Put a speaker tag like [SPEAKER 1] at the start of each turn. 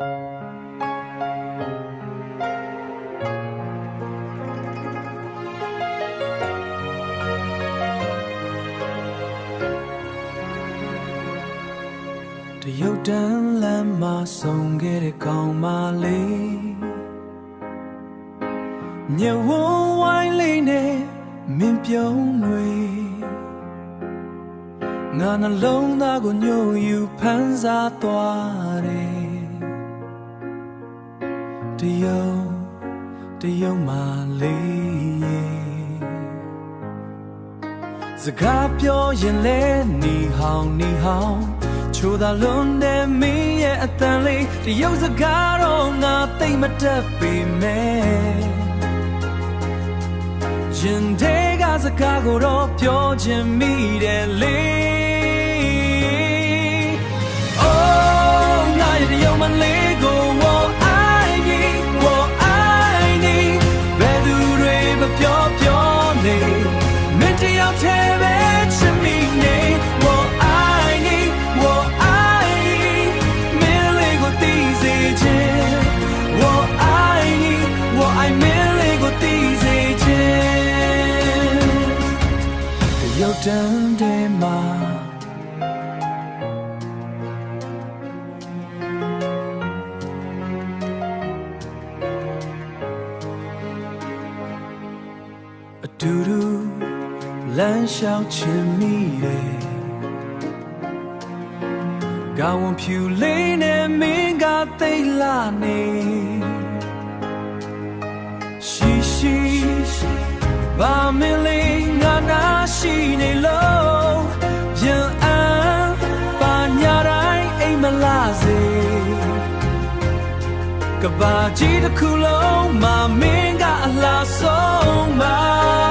[SPEAKER 1] တရုတ်တန်းလမ်းမှာဆုံးခဲ့တဲ့ကောင်မလေးမြဝန်းဝိုင်းလေးနဲ့မင်းပြုံးတွေငါနှလုံးသားကိုညှို့ယူဖန်စားသွားတယ်တရုတ်မလေးစကားပြောရင်လဲနီဟောင်းချိုးသာလွန်တဲ့မင်းရဲ့အတန်လေးတရုတ်စကားတော့ငါသိမတတ်ပေမဲ့ရင်ထဲကစကားကိုတော့ပြောချင်မိတယ်လေအိုးငါရဲ့တရုတ်မလေးကို我爱你ဘယ်သူတွေမပြောနေမင်းတယောက်တည်းပဲချစ်မိနေ我爱你မင်းလေးကိုသိစေချင်我爱你我爱မင်းလေးကိုသိစေချင်တရုတ်တန်းထဲမှာအတူတူလမ်းလျှောက်ချင်မိတယ်ကောင်းဖြူလေးနဲ့မင်းကသိလာနေရှိဘာမင်းလေးငါနာရှိနေလို့ပြန်အမ်းပါညာတိုင်းအိမ်မလာစေကဘာကြီးတစ်ခုလုံးမမင်းကအလားဆုံးပါ